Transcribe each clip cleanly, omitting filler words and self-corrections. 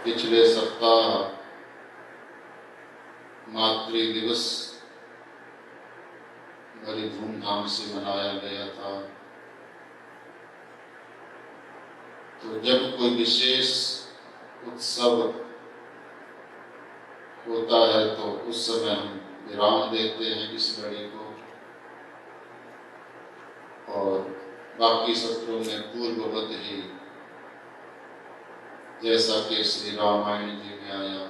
पिछले सप्ताह मातृ दिवस बड़ी धूमधाम से मनाया गया था। तो जब कोई विशेष उत्सव होता है तो उस समय हम विराम देते हैं इस घड़ी को, और बाकी सत्रों में पूर्ववत ही जैसा कि श्री रामायण जी में आया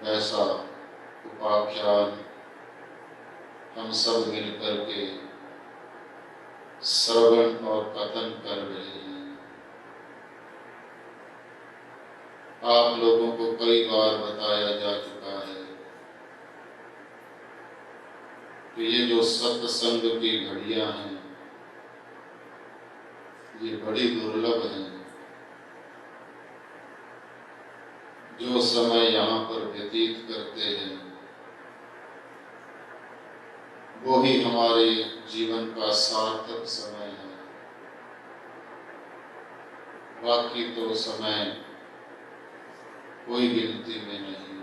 वैसा उपाख्यान हम सब मिलकर के श्रवण और कथन कर रहे हैं। आप लोगों को कई बार बताया जा चुका है कि ये जो सत्संग की घड़ियां हैं ये बड़ी दुर्लभ हैं। जो समय यहाँ पर व्यतीत करते हैं वो ही हमारे जीवन का सार्थक समय है। बाकी तो समय कोई गिनती में नहीं।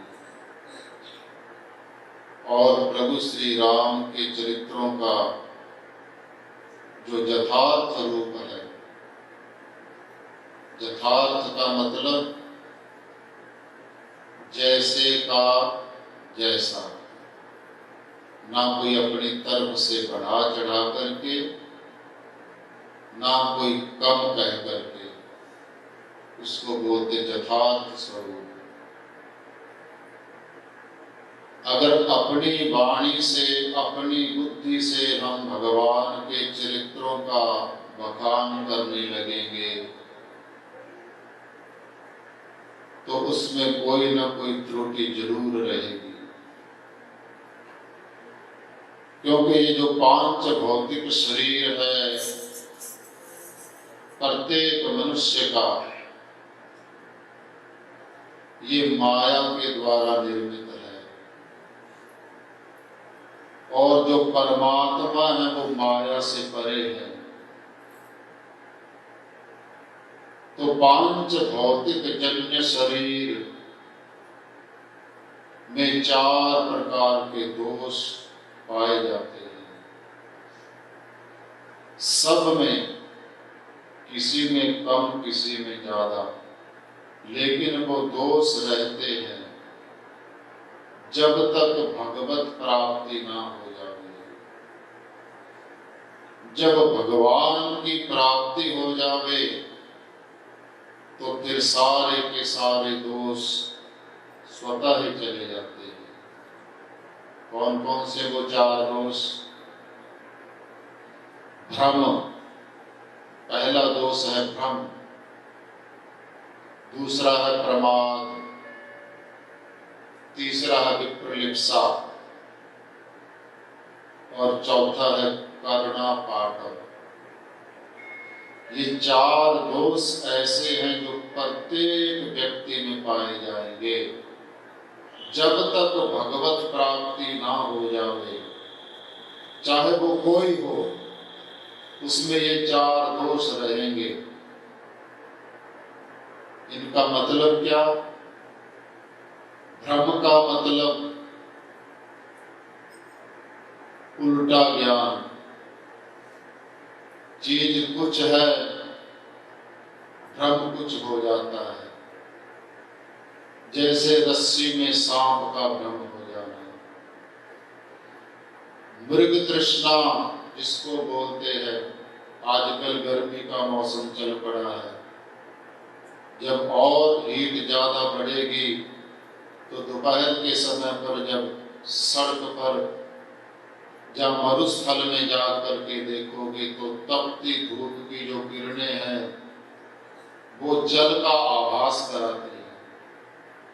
और प्रभु श्री राम के चरित्रों का जो यथार्थ रूप है, यथार्थ का मतलब जैसे का जैसा, ना कोई अपनी तरफ से बढ़ा चढ़ा करके, ना कोई कम कह करके, उसको बोलते यथार्थ स्वरूप। अगर अपनी वाणी से, अपनी बुद्धि से हम भगवान के चरित्रों का बखान करने लगेंगे तो उसमें कोई ना कोई त्रुटि जरूर रहेगी। क्योंकि ये जो पांच भौतिक शरीर है प्रत्येक मनुष्य का, ये माया के द्वारा निर्मित है, और जो परमात्मा है वो माया से परे है। तो पांच भौतिक जन्य शरीर में चार प्रकार के दोष पाए जाते हैं। सब में, किसी में कम किसी में ज्यादा, लेकिन वो दोष रहते हैं जब तक भगवत प्राप्ति ना हो जाए। जब भगवान की प्राप्ति हो जावे तो फिर सारे के सारे दोष स्वतः ही चले जाते हैं। कौन कौन से वो चार दोष? भ्रम, पहला दोष है भ्रम, दूसरा है प्रमाद, तीसरा है विप्रलिप्सा, और चौथा है करुणापाटव। ये चार दोष ऐसे हैं जो प्रत्येक व्यक्ति में पाए जाएंगे। जब तक भगवत प्राप्ति ना हो जावे, चाहे वो कोई हो, उसमें ये चार दोष रहेंगे। इनका मतलब क्या? भ्रम का मतलब उल्टा ज्ञान। चीज कुछ है, भ्रम कुछ हो जाता है। जैसे रस्सी में सांप का भ्रम हो जाना। मृग तृष्णा जिसको बोलते हैं, आजकल गर्मी का मौसम चल पड़ा है, जब और हीट ज्यादा बढ़ेगी तो दोपहर के समय पर जब सड़क पर या मरुस्थल में जा करके देखोगे तो तपती धूप की जो किरणें हैं वो जल का आभास कराती है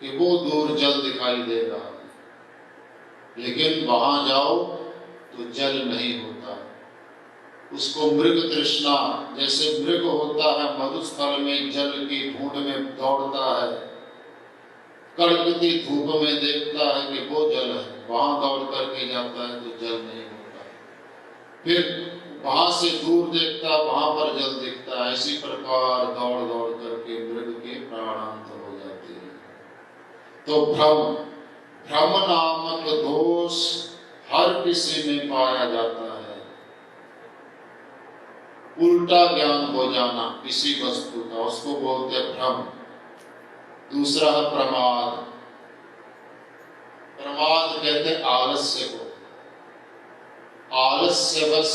कि वो दूर जल दिखाई देगा, लेकिन वहां जाओ तो जल नहीं होता। उसको मृग तृष्णा, जैसे मृग होता है मरुस्थल में जल की ढूंढ में दौड़ता है, कड़कती धूप में देखता है कि वो जल है, वहां दौड़ करके जाता है तो जल नहीं होता। फिर वहां से दूर देखता, वहां पर जल दिखता है। इसी प्रकार दौड़ दौड़ करके मृग की तो भ्रम नामक दोष हर किसी में पाया जाता है। उल्टा ज्ञान हो जाना किसी वस्तु का, उसको बोलते हैं भ्रम। दूसरा है प्रमाद। प्रमाद कहते हैं आलस्य को। आलस्यवश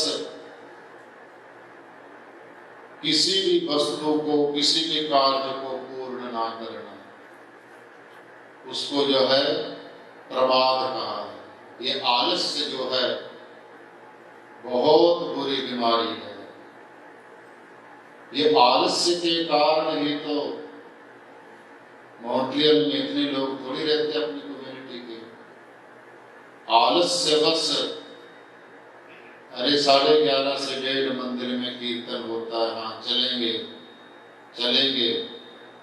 किसी भी वस्तु को, किसी भी कार्य को पूर्ण ना करना, उसको जो है प्रमाद कहा है। ये आलस्य जो है बहुत बुरी बीमारी है। ये आलस्य के कारण ही तो मॉन्ट्रियल में इतने लोग थोड़ी रहते हैं अपनी कम्युनिटी के। आलस्यवश, अरे 11:30 से 1:30 मंदिर में कीर्तन होता है, हाँ चलेंगे चलेंगे,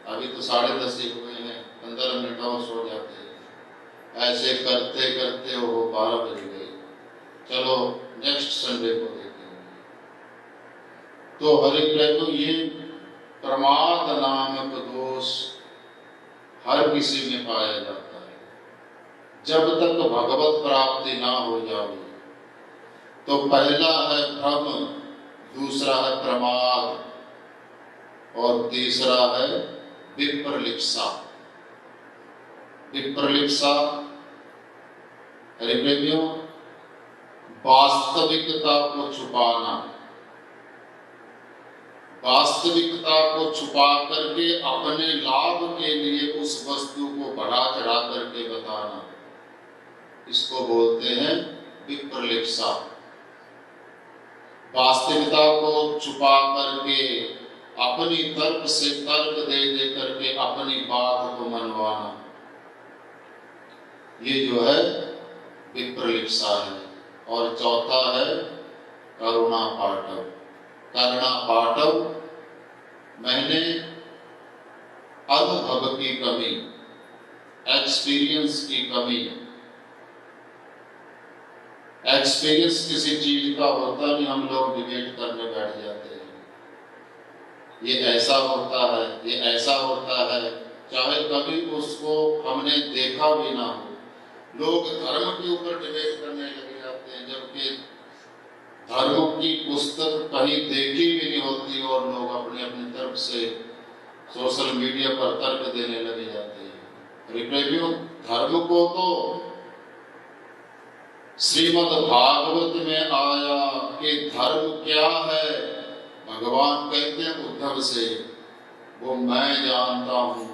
अभी तो 10:30 ही हुए हैं, 15 मिनट और सो जाते हैं। ऐसे करते करते वो 12 बज गए, चलो नेक्स्ट संडे को देखेंगे। तो हरि प्रभु, ये प्रमाद नामक दोष हर किसी में पाया जाता है। जब तक भगवत प्राप्ति ना हो जाए तो पहला है भ्रम, दूसरा है प्रमाद और तीसरा है विप्रलिप्सा। विप्रलिप्सा हरि प्रेमियों, वास्तविकता को छुपाना, वास्तविकता को छुपा करके अपने लाभ के लिए उस वस्तु को बढ़ा चढ़ा करके बताना, इसको बोलते हैं विप्रलिप्सा। वास्तविकता को छुपा करके अपनी तर्क से तर्क दे दे करके अपनी बात को मनवाना, ये जो है विप्रलिप्सा है। और चौथा है करुणा पाटव। करुणा पाटव मैंने अनुभव की कमी, एक्सपीरियंस की कमी। एक्सपीरियंस किसी चीज का होता नहीं, हम लोग डिबेट करने बैठ जाते हैं, ये ऐसा होता है, ये ऐसा होता है, चाहे कभी उसको हमने देखा भी ना हो। लोग धर्म के ऊपर डिबेट करने लगे जाते हैं, जबकि धर्म की पुस्तक कहीं देखी भी नहीं होती और लोग अपने अपनी तरफ से सोशल मीडिया पर तर्क देने लगे जाते हैं। रिप्रेव्यू, धर्म को तो श्रीमद् भागवत में आया कि धर्म क्या है, भगवान कहते हैं उद्धव से, वो मैं जानता हूं,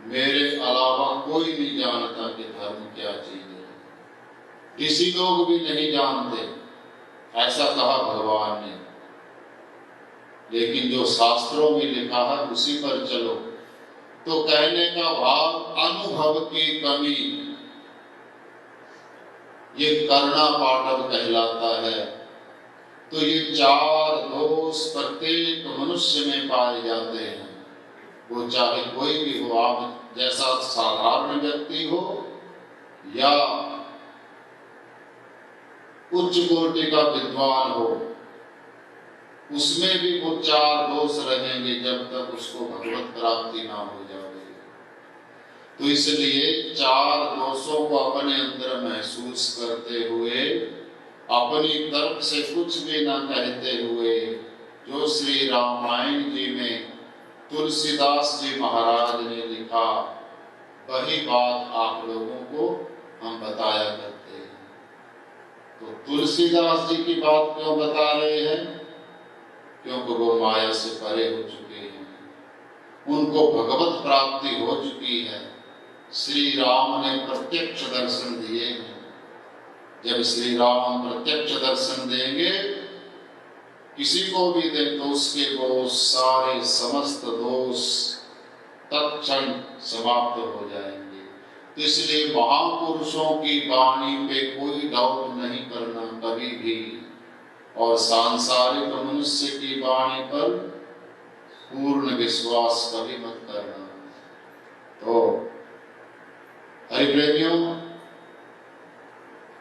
मेरे अलावा कोई नहीं जानता कि धर्म क्या चीज है। किसी लोग भी नहीं जानते, ऐसा कहा भगवान ने। लेकिन जो शास्त्रों में लिखा है उसी पर चलो। तो कहने का भाव अनुभव की कमी, ये करुणा पाटव कहलाता है। तो ये 4 दोष प्रत्येक मनुष्य में पाए जाते हैं, वो चाहे कोई भी हो, आप जैसा साधारण व्यक्ति हो या उच्च कोटि का विद्वान हो, उसमें भी वो 4 दोष रहेंगे जब तक उसको भगवत प्राप्ति ना हो जाए। तो इसलिए 4 दोषों को अपने अंदर महसूस करते हुए, अपनी तरफ से कुछ भी न कहते हुए, जो श्री रामायण जी में तुलसीदास जी महाराज ने लिखा, वही बात आप लोगों को हम बताया करते हैं। तो तुलसीदास जी की बात क्यों बता रहे हैं? क्योंकि वो माया से परे हो चुके हैं, उनको भगवत प्राप्ति हो चुकी है। श्री राम ने प्रत्यक्ष दर्शन दिए हैं। जब श्री राम प्रत्यक्ष दर्शन देंगे किसी को भी दे, तो उसके वो सारे समस्त दोष तत्क्षण समाप्त हो जाएंगे। तो इसलिए महापुरुषों की वाणी पे कोई डाउट नहीं करना कभी भी, और सांसारिक मनुष्य की वाणी पर पूर्ण विश्वास कभी मत करना। तो हरि प्रेमियों,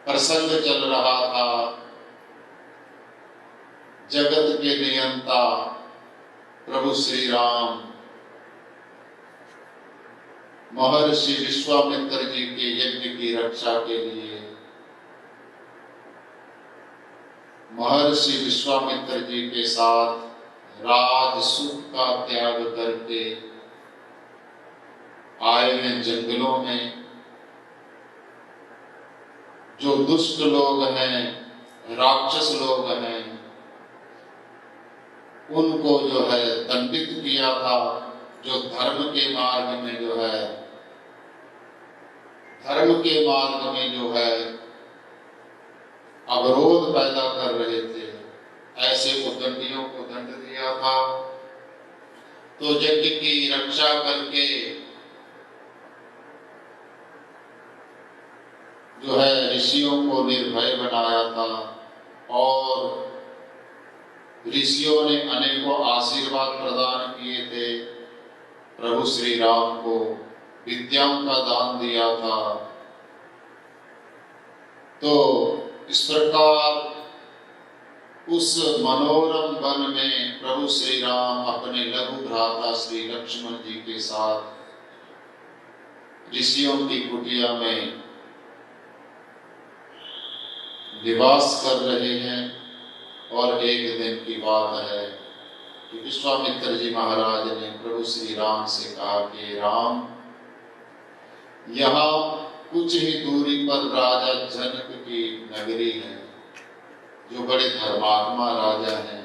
प्रसंग चल रहा था जगत के नियंता प्रभु श्री राम महर्षि विश्वामित्र जी के यज्ञ की रक्षा के लिए महर्षि विश्वामित्र जी के साथ राज सुख का त्याग करके आए हैं जंगलों में। जो दुष्ट लोग हैं, राक्षस लोग हैं, उनको जो है दंडित किया था। जो धर्म के मार्ग में जो है अवरोध पैदा कर रहे थे, ऐसे उद्दंडियों को दंड दिया था। तो यज्ञ की रक्षा करके जो है ऋषियों को निर्भय बनाया था और ऋषियों ने अनेकों आशीर्वाद प्रदान किए थे। प्रभु श्री राम को विद्याओं का दान दिया था। तो इस प्रकार उस मनोरम वन में प्रभु श्री राम अपने लघु भ्राता श्री लक्ष्मण जी के साथ ऋषियों की कुटिया में निवास कर रहे हैं। और एक दिन की बात है कि विश्वामित्र जी महाराज ने प्रभु श्री राम से कहा कि राम, यहाँ कुछ ही दूरी पर राजा जनक की नगरी है, जो बड़े धर्मात्मा राजा हैं।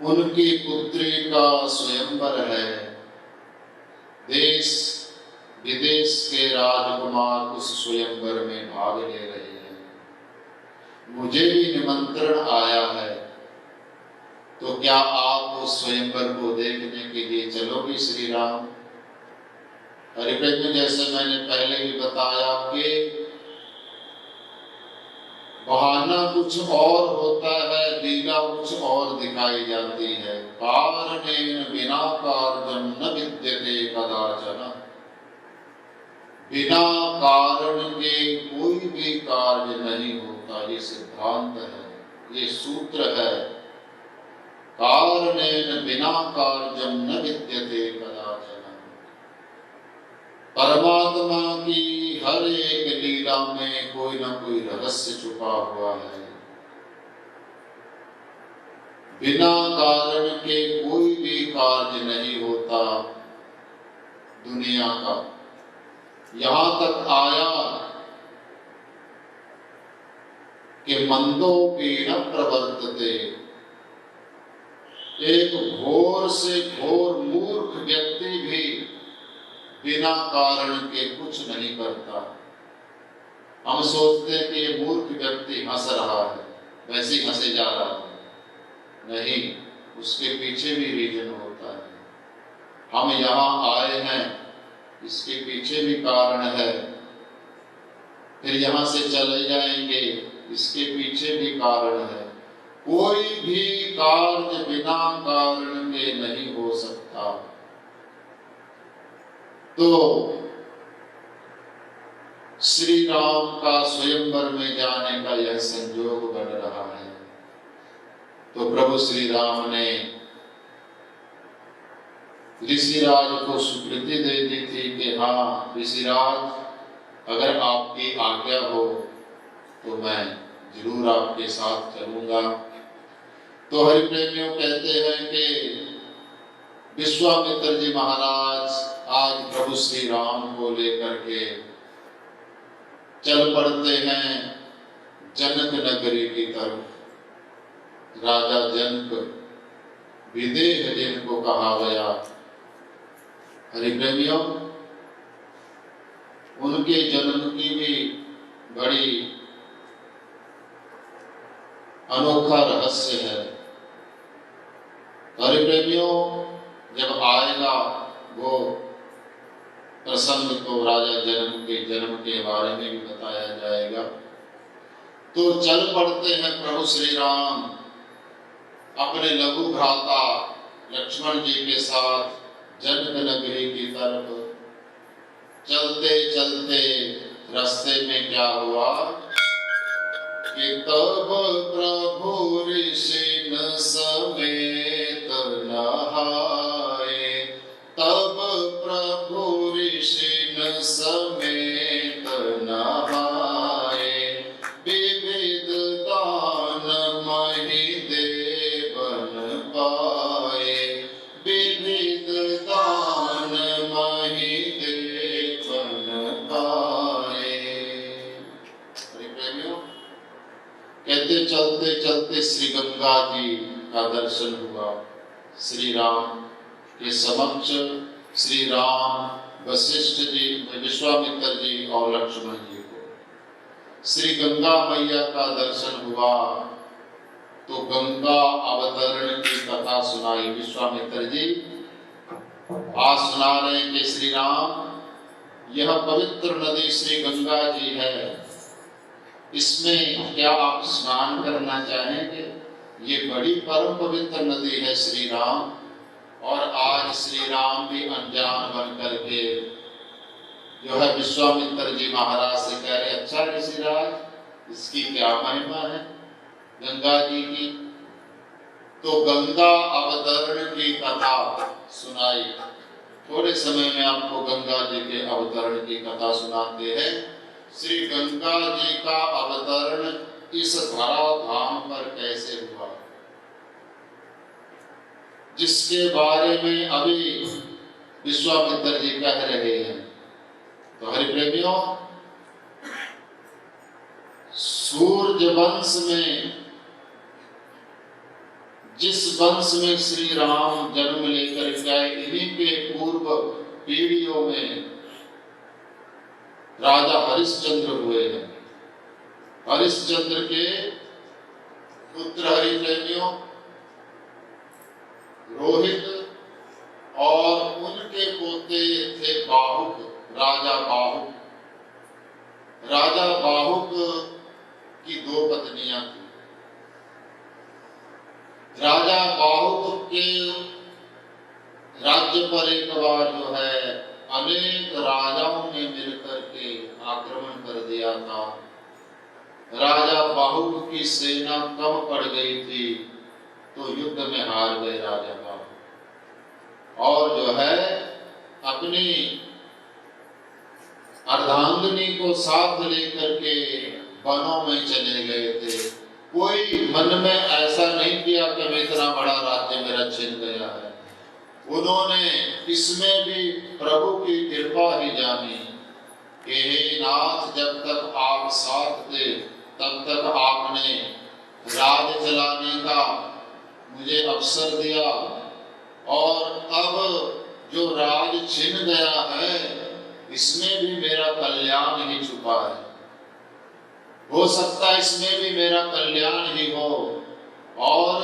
उनकी पुत्री का स्वयंवर है। देश विदेश के राजकुमार उस स्वयंवर में भाग ले रहे हैं। मुझे भी निमंत्रण आया है, तो क्या आप उस स्वयंवर को देखने के लिए चलोगे श्री राम? हरिप्रेमी, जैसे मैंने पहले भी बताया कि बहाना कुछ और होता है, लीला कुछ और दिखाई जाती है। कारणेन विना कार्यं न विद्यते कदाचन। बिना कारण के कोई भी कार्य नहीं होता, ये सिद्धांत है, ये सूत्र है। कारणेन बिना कार्यं न विद्यते कदाचन। परमात्मा की हर एक लीला में कोई ना कोई रहस्य छुपा हुआ है। बिना कारण के कोई भी कार्य नहीं होता दुनिया का। यहां तक आया कि मंदोपीन प्रवर्तते। एक घोर से घोर मूर्ख व्यक्ति भी बिना कारण के कुछ नहीं करता। हम सोचते हैं कि ये मूर्ख व्यक्ति हंस रहा है, वैसे ही हंसे जा रहा है। नहीं, उसके पीछे भी रीजन होता है। हम यहाँ आए हैं, इसके पीछे भी कारण है। फिर यहाँ से चले जाएंगे, इसके पीछे भी कारण है। कोई भी कार्य बिना कारण के नहीं हो सकता। तो श्री राम का स्वयंवर में जाने का यह संयोग बन रहा है। तो प्रभु श्री राम ने ऋषिराज को स्वीकृति दे दी थी कि हाँ ऋषिराज, अगर आपकी आज्ञा हो तो मैं जरूर आपके साथ चलूंगा। तो हरिप्रेमियों कहते हैं कि विश्वामित्र जी महाराज आज प्रभु श्री राम को लेकर के चल पड़ते हैं जनक नगरी की तरफ। राजा जनक, विदेह जिनको कहा गया, हरिप्रेमियों, उनके जन्म की भी बड़ी अनोखा रहस्य है। हरिप्रेमियों, जब आएगा वो प्रसंग तो राजा जनक के जन्म के बारे में भी बताया जाएगा। तो चल पड़ते हैं प्रभु श्री राम अपने लघु भ्राता लक्ष्मण जी के साथ जनक नगरी की तरफ। चलते चलते रास्ते में क्या हुआ कि तब प्रभु ऋषि समेत नहाए। तब प्रभु समेत नहाए, विविध दान मही देवन पाए, विविध दान मही देवन पाए। प्रेमियों, कहते चलते चलते श्री गंगा जी का दर्शन हुआ। श्री राम के समक्ष श्री राम, वशिष्ठ जी, विश्वामित्र जी और लक्ष्मण जी को श्री गंगा मैया का दर्शन हुआ। तो गंगा अवतरण की कथा सुनाई। विश्वामित्र जी आज सुना रहे हैं कि श्री राम, यह पवित्र नदी श्री गंगा जी है, इसमें क्या आप स्नान करना चाहेंगे? ये बड़ी परम पवित्र नदी है श्री राम। और आज श्री राम भी अनजान बन करके जो है विश्वामित्र जी महाराज से कह रहे, अच्छा ऋषिराज, इसकी क्या महिमा है गंगा जी की? तो गंगा अवतरण की कथा सुनाई। थोड़े समय में आपको गंगा जी के अवतरण की कथा सुनाते हैं। श्री गंगा जी का अवतरण इस धरा धाम पर कैसे हुआ, जिसके बारे में अभी विश्वामित्र जी कह रहे हैं। तो हरि प्रेमियों, सूर्य वंश में, जिस वंश में श्री राम जन्म लेकर गए, इन्हीं के पूर्व पीढ़ियों में राजा हरिश्चंद्र हुए हैं। हरिश्चंद्र के पुत्र हरि प्रेमियों रोहित, और उनके पोते थे बाहुक, राजा बाहुक। राजा बाहुक की दो पत्नियां थी। राजा बाहुक के राज्य पर एक बार जो है अनेक राजाओं ने मिलकर के आक्रमण कर दिया था। राजा बाहुक की सेना कम पड़ गई थी, तो युद्ध में हार गए राजा बाहुक, और जो है अपनी अर्धांगिनी को साथ लेकर के वनों में चले गए थे। कोई मन में ऐसा नहीं किया कि मैं इतना बड़ा राज्य मेरा छिन गया है। उन्होंने इसमें भी प्रभु की कृपा ही जानी कि हे नाथ, जब तक आप साथ थे तब तक आपने राज चलाने का मुझे अवसर दिया, और अब जो राज छिन गया है इसमें भी मेरा कल्याण ही छुपा है। हो सकता है इसमें भी मेरा कल्याण ही हो, और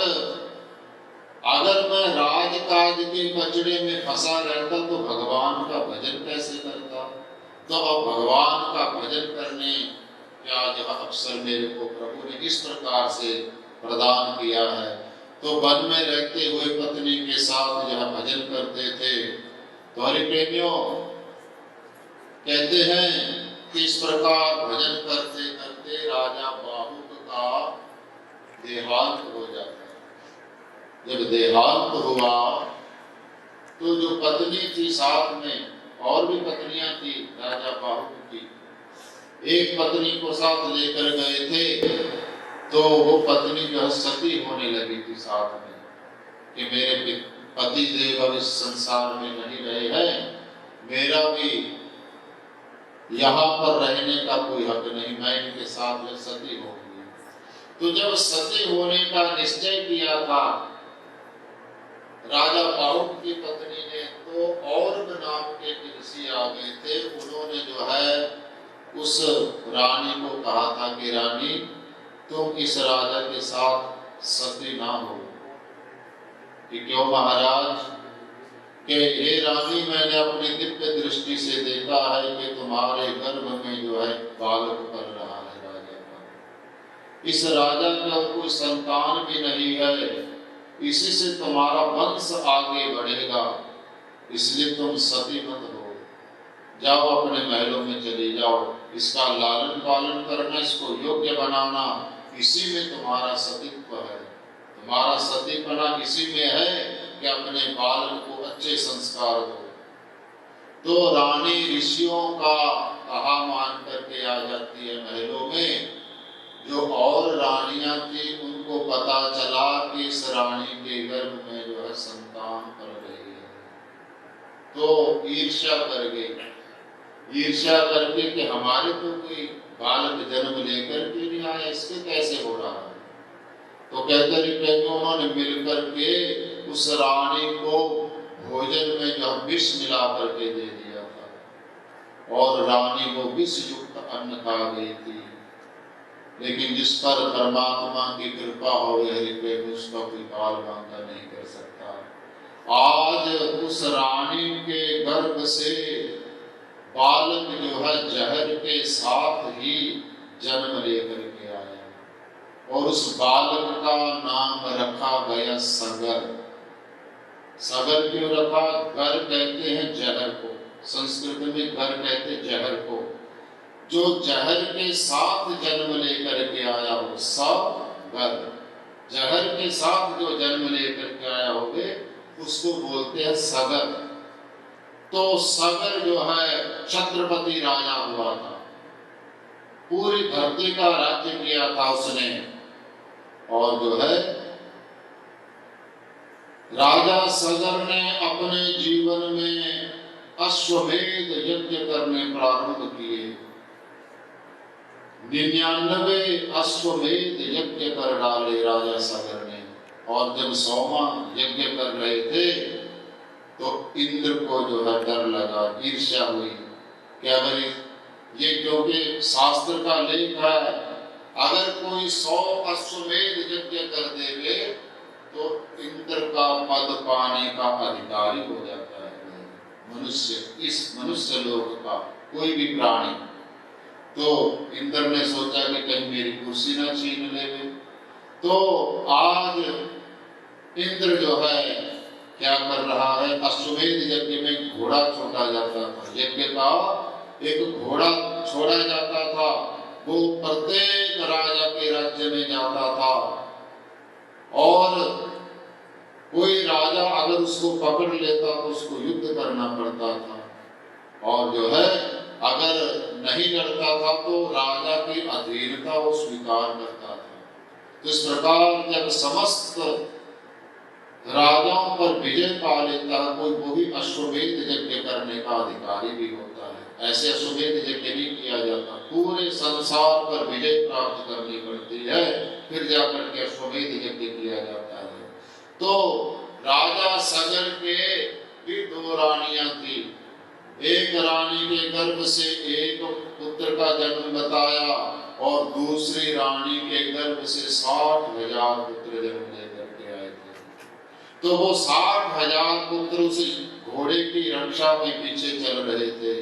अगर मैं राजकाज के कचड़े में फंसा रहता तो भगवान का भजन कैसे करता? तो अब भगवान का भजन करने का जो अवसर मेरे को प्रभु ने इस प्रकार से प्रदान किया है। तो वन में रहते हुए पत्नी के साथ जो भजन करते थे। तो हरि प्रेमियों, कहते हैं कि इस प्रकार भजन करते करते राजा बाहुक का देहांत हो जाता है। जब देहांत हुआ तो जो पत्नी थी साथ में, और भी पत्नियां थी राजा बाहुक की, एक पत्नी को साथ लेकर गए थे। तो वो पत्नी जो सती होने लगी थी साथ में, कि मेरे पति देव अब इस संसार में नहीं रहे हैं, मेरा भी यहाँ पर रहने का कोई हक नहीं, मैं इनके साथ में सती होंगी। तो जब सती होने का निश्चय किया था राजा बाहुक की पत्नी ने, तो औरब नाम के ऋषि आ गए थे। उन्होंने जो है उस रानी को कहा था कि रानी, तुम इस राजा के साथ सती ना हो। कि क्यों महाराज? कि हे रानी, मैंने अपनी दिव्य दृष्टि से देखा है कि तुम्हारे गर्भ में जो है बालक पल रहा है राजा का। इस राजा का कोई संतान भी नहीं है, इसी से तुम्हारा वंश आगे बढ़ेगा, इसलिए तुम सती मत हो। जाओ अपने महलों में चले जाओ, इसका लालन पालन करना, इसको योग्य बनाना, इसी में तुम्हारा सतीत्व है। तुम्हारा सतीपना इसी में है कि अपने बालक को अच्छे संस्कार दो। तो रानी ऋषियों का कहा मान करके आ जाती है महलों में। जो और रानियां थी उनको पता चला कि इस रानी के गर्भ में जो है संतान पल रही है, तो ईर्ष्या कर गई। ईर्ष्या करके कि हमारे तो कोई बालक जन्म लेकर के नहीं आया, इसके कैसे हो रहा है। तो कहते कि उन्होंने मिलकर के उस रानी को भोजन में जो विष मिला करके दे दिया था और रानी वो विष युक्त अन्न खा गई थी। लेकिन जिस पर परमात्मा की कृपा हो गई उसका कोई काल बांधा नहीं कर सकता। आज उस रानी के गर्भ से बालक जो है जहर के साथ ही जन्म लेकर के आया और उस बालक का नाम रखा गया सगर। सगर क्यों रखा? गर कहते हैं जहर को, संस्कृत में गर कहते हैं जहर को। जो जहर के साथ जन्म लेकर के आया हो, सगर, जहर के साथ जो जन्म लेकर के आया होगे उसको बोलते हैं सगर। तो सगर जो है छत्रपति राजा हुआ था, पूरी धरती का राज्य किया था उसने। और जो है राजा सगर ने अपने जीवन में अश्वमेध यज्ञ करने प्रारंभ किए। 99 अश्वमेध यज्ञ कर डाले राजा सगर ने। और जब 100वां यज्ञ कर रहे थे तो इंद्र को जो है डर लगा, ईर्ष्या हुई कि अगर ये, क्योंकि शास्त्र का लेख है, अगर कोई 100 अश्वमेध यज्ञ कर देवे तो इंद्र का पद पाने का अधिकारी हो जाता है मनुष्य, इस मनुष्य लोक का कोई भी प्राणी। तो इंद्र ने सोचा कि कहीं मेरी कुर्सी ना छीन लेवे। तो आज इंद्र जो है क्या कर रहा है, अश्वमेध यज्ञ में घोड़ा छोड़ा जाता था। यज्ञ का एक घोड़ा छोड़ा जाता था, वो प्रत्येक राजा के राज्य में जाता था। और कोई राजा अगर उसको पकड़ लेता तो उसको युद्ध करना पड़ता था। और जो है अगर नहीं लड़ता था तो राजा की अधीनता वो स्वीकार करता था। तो इस प्रकार जब समस्त राजाओं पर विजय पा लेता है कोई, वो भी अश्वमेध यज्ञ करने का अधिकारी भी होता है। ऐसे अश्वमेध यज्ञ नहीं किया जाता, पूरे संसार पर विजय प्राप्त करनी पड़ती है, फिर जाकर के अश्वमेध यज्ञ किया जाता है। तो राजा सगर के भी 2 रानियां थी। एक रानी के गर्भ से एक पुत्र का जन्म बताया और दूसरी रानी के गर्भ से 60,000 पुत्र जन्म लेकर के आए थे। तो वो 60,000 पुत्र उस घोड़े की रक्षा में पीछे चल रहे थे।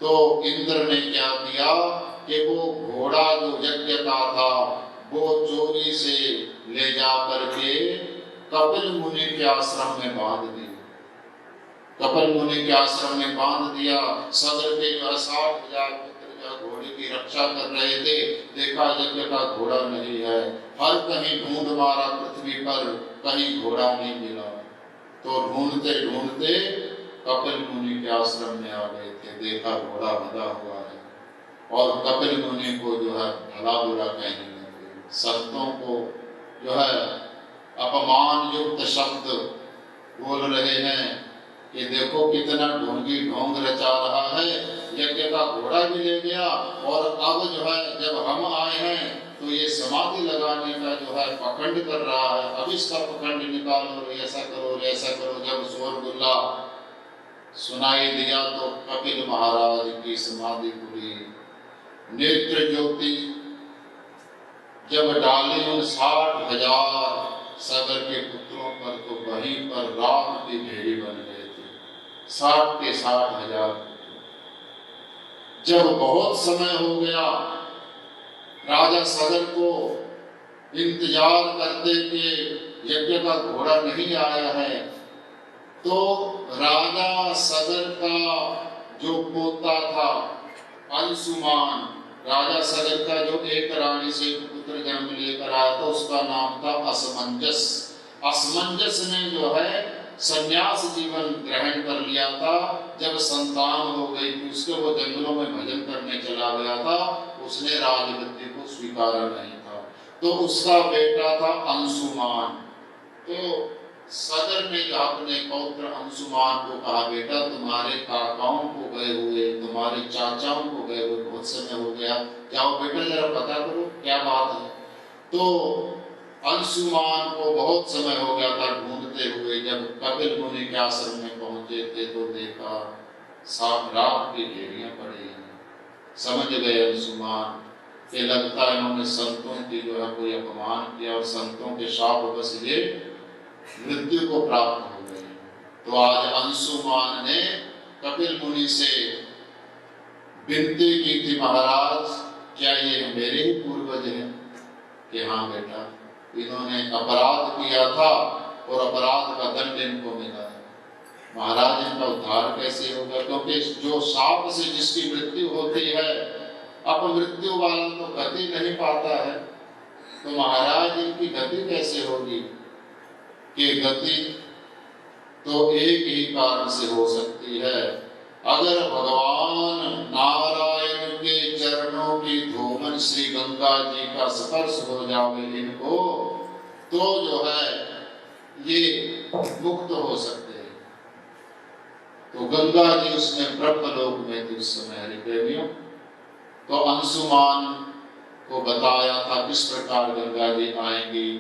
तो इंद्र ने क्या किया कि वो घोड़ा जो यज्ञ का था वो चोरी से ले जा करके कपिल मुनि के आश्रम में बांध दिया। कपिल मुनि के आश्रम में बांध दिया। सगर के 60,000 पुत्र जो घोड़े की रक्षा कर रहे थे, देखा यज्ञ का घोड़ा नहीं है। हर कहीं ढूंढ मारा पृथ्वी पर, कहीं घोड़ा नहीं मिला। तो ढूंढते ढूंढते कपिल मुनि के आश्रम में आ गए थे, देखा घोड़ा बंधा हुआ है। और कपिल मुनि को जो है भला बुरा कहने लगे, संतों को जो है अपमान युक्त शब्द बोल रहे हैं कि देखो कितना ढोंगी ढोंग रचा रहा है, यज्ञ का घोड़ा भी ले गया और अब जो है जब हम आए हैं तो ये समाधि लगाने का जो है पखंड कर रहा है, अब इसका पखंड निकालो, ऐसा करो ऐसा करो। जब शोरगुल्ला सुनाई दिया तो कपिल महाराज की समाधि खुली। नेत्र ज्योति जब डाली उन 60,000 सगर के पुत्रों पर तो वहीं पर राम की भेड़ी बन गए थे, 60 के 60,000। जब बहुत समय हो गया, राजा सगर को इंतजार करते कि यज्ञ का घोड़ा नहीं आया है, तो राजा सगर का जो पोता था अंशुमान, राजा सगर का जो एक रानी से पुत्र जन्म लेकर आया था, उसका नाम था असमंजस। असमंजस ने जो है संन्यास जीवन ग्रहण कर लिया था। जब संतान हो गई थी उसके, वो जंगलों में भजन करने चला गया था, उसने राजगद्दी को स्वीकारा नहीं था। तो उसका बेटा था अंशुमान। तो सदर ने अपने पौत्र अंशुमान को कहा, बेटा तुम्हारे काकाओं को गए हुए, तुम्हारे चाचाओं को गए हुए बहुत समय हो गया, जाओ बेटा जरा पता करो क्या बात है। तो अंशुमान को बहुत समय हो गया था ढूंढते हुए। जब कपिल मुनि के आश्रम में पहुंचे थे तो देखा सांप की ढेरियां पड़ी हैं। समझ गए अंशुमान कि लगता है इन्होंने संतों की जो है कोई अपमान किया और संतों के शाप बस ये मृत्यु को प्राप्त हो गए। तो आज अंशुमान ने कपिल मुनि से विनती की थी, महाराज क्या ये मेरे ही पूर्वज हैं? कि हाँ बेटा, इन्होंने अपराध किया था और अपराध का दंड इनको मिला है। महाराज इनका उद्धार कैसे होगा? क्योंकि जो शाप से जिसकी मृत्यु होती है, अपमृत्यु वाला तो गति नहीं पाता है। तो महाराज इनकी गति कैसे होगी? कि गति तो एक ही कारण से हो सकती है, अगर भगवान नारायण के चरणों की धूमन श्री गंगा जी का स्पर्श हो जावे इनको, तो जो है ये मुक्त हो सकते हैं। तो गंगा जी उसमें ब्रह्मलोक में थी उस समय हरि प्रेमियों। तो अंशुमान को बताया था किस प्रकार गंगा जी आएंगी।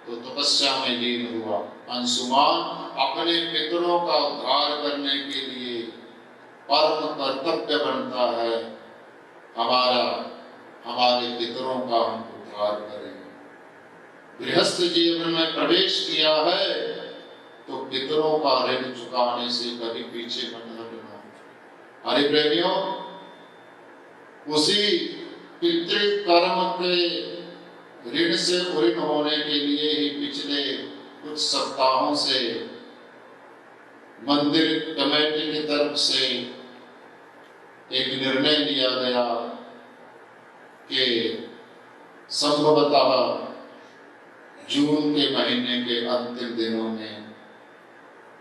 तो तपस्या में लीन हुआ अंशुमान। अपने पितरों का उद्धार करने के लिए परम कर्तव्य बनता है हमारे पितरों का हम उद्धार करें। गृहस्थ जीवन में प्रवेश किया है तो पितरों का ऋण चुकाने से कभी पीछे मत हटना। हरि प्रेमियों, उसी पितृकर्म के ऋण से उऋण होने के लिए ही पिछले कुछ सप्ताहों से मंदिर कमेटी की तरफ से एक निर्णय लिया गया कि संभवतः जून के महीने के अंतिम दिनों में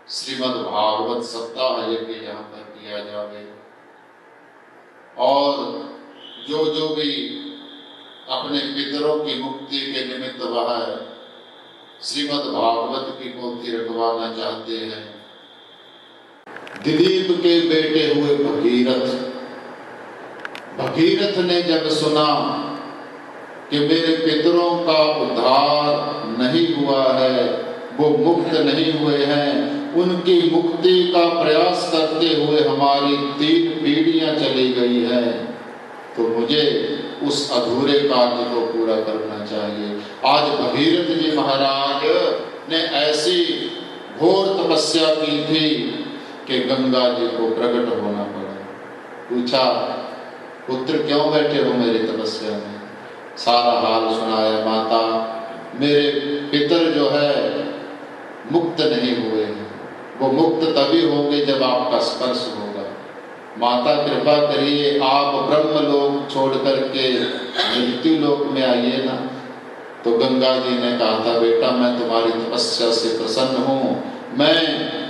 श्रीमद् भागवत सप्ताह यज्ञ यहाँ पर किया जाए और जो भी अपने पितरों की मुक्ति के निमित्त वह श्रीमद् भागवत की पोथी रखवाना चाहते हैं। दिलीप के बेटे हुए भगीरथ ने जब सुना कि मेरे पितरों का उद्धार नहीं हुआ है, वो मुक्त नहीं हुए हैं, उनकी मुक्ति का प्रयास करते हुए हमारी 3 पीढ़ियां चली गई है, तो मुझे उस अधूरे कार्य को पूरा करना चाहिए। आज भगीरथ जी महाराज ने ऐसी घोर तपस्या की थी कि गंगा जी को प्रकट होना पड़ा। पूछा, पुत्र क्यों बैठे हो मेरी तपस्या में? सारा हाल सुनाया। माता, मेरे पितर जो है मुक्त नहीं हुए हैं, वो मुक्त तभी होंगे जब आपका स्पर्श होगा। माता कृपा करिए, आप ब्रह्म लोक छोड़ करके मृत्यु लोक में आइए ना। तो गंगा जी ने कहा था, बेटा मैं तुम्हारी तपस्या से प्रसन्न हूँ, मैं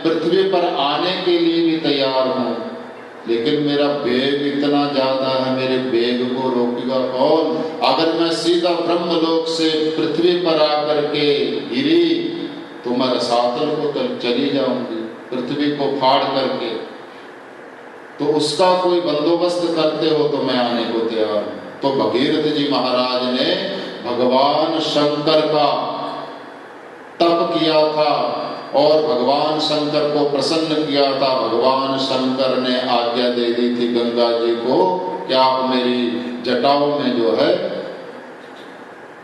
पृथ्वी पर आने के लिए भी तैयार हूँ, लेकिन मेरा वेग इतना ज्यादा है, मेरे वेग को रोकेगा कौन? अगर मैं सीधा ब्रह्म लोक से पृथ्वी पर आकर के गिरी तो मैं रसातल को चली जाऊंगी, पृथ्वी को फाड़ करके। तो उसका कोई बंदोबस्त करते हो तो मैं आने को तैयार हूं। तो भगीरथ जी महाराज ने भगवान शंकर का तप किया था और भगवान शंकर को प्रसन्न किया था। भगवान शंकर ने आज्ञा दे दी थी गंगा जी को कि आप मेरी जटाओं में जो है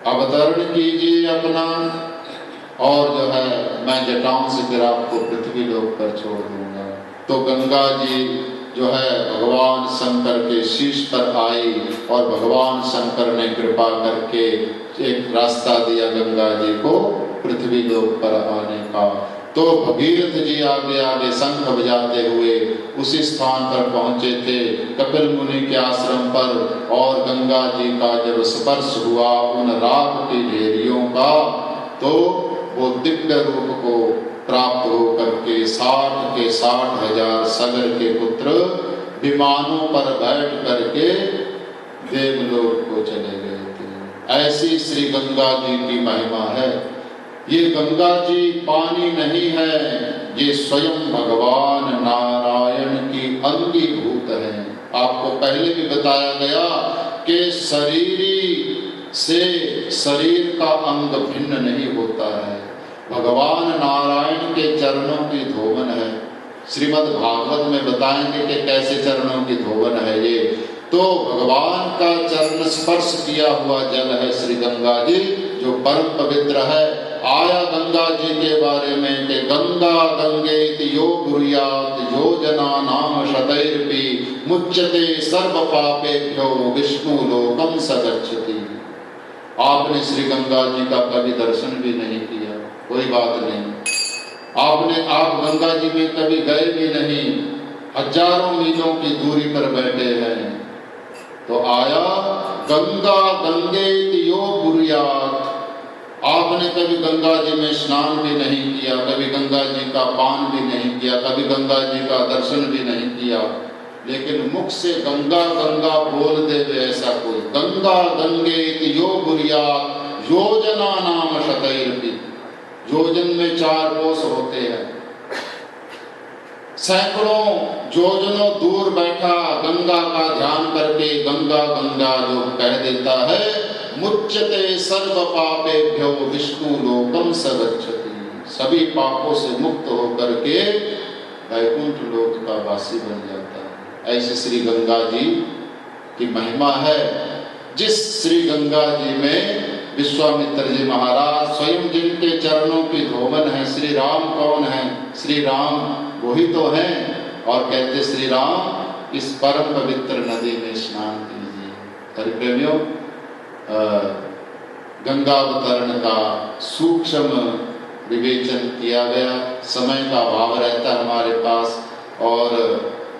अवतरण कीजिए अपना, और जो है मैं जटाओं से फिर आपको पृथ्वी लोक पर छोड़ दूंगा। तो गंगा जी जो है भगवान शंकर के शीश पर आई और भगवान शंकर ने कृपा करके एक रास्ता दिया गंगा जी को पृथ्वी लोक पर आने का। तो भगीरथ जी आगे आगे शंख बजाते हुए उसी स्थान पर पहुंचे थे, कपिल मुनि के आश्रम पर, और गंगा जी का जब स्पर्श हुआ उन राख की ढेरियों का, तो वो दिव्य रूप को प्राप्त होकर के 60 के 60,000 सगर के पुत्र विमानों पर बैठ करके देवलोक को चले गए थे। ऐसी श्री गंगा जी की महिमा है। ये गंगा जी पानी नहीं है, ये स्वयं भगवान नारायण की अंगीभूत है। आपको पहले भी बताया गया कि शरीरी से शरीर का अंग भिन्न नहीं होता है। भगवान नारायण के चरणों की धोवन है। श्रीमद् भागवत में बताएंगे कि कैसे चरणों की धोवन है ये। तो भगवान का चरण स्पर्श किया हुआ जल है श्री गंगा जी, जो परम पवित्र है। आया गंगा जी के बारे में कि गंगा गंगेति यो ब्रूयात् योजना नाम शतैर्पि मुच्यते सर्व पापेभ्यो विष्णु लोकम स गच्छति। आपने श्री गंगा जी का कभी दर्शन भी नहीं किया, कोई बात नहीं। आप गंगा जी में कभी गए भी नहीं, हजारों मीलों की दूरी पर बैठे हैं। तो आया गंगा गंगेति यो ब्रूयात्। आपने कभी गंगा जी में स्नान भी नहीं किया, कभी गंगा जी का पान भी नहीं किया, कभी गंगा जी का दर्शन भी नहीं किया, लेकिन मुख से गंगा गंगा बोल दे ऐसा कोई। गंगा गंगेति यो ब्रूयात् योजना नाम शतैर्पि। योजन में 4 कोस होते हैं। सैकड़ों योजनों दूर बैठा गंगा का ध्यान करके गंगा गंगा जो कह देता है, मुच्यते सर्व पापेभ्यो विष्णु लोकम स गच्छति। सभी पापों से मुक्त होकर के वैकुंठ लोक का वासी बन जाता है। ऐसी श्री गंगा जी की महिमा है। जिस श्री गंगा जी में विश्वामित्र जी महाराज स्वयं जिनके चरणों की धोवन है। श्री राम कौन है? श्री राम वही तो हैं। और कहते श्री राम इस परम पवित्र नदी में स्नान कीजिए। परिप्रेमियों, गंगावतरण का सूक्ष्म विवेचन किया गया। समय का अभाव रहता है हमारे पास, और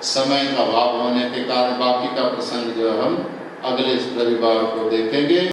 समय का अभाव होने के कारण बाकी का प्रसंग जो हम अगले रविवार को देखेंगे।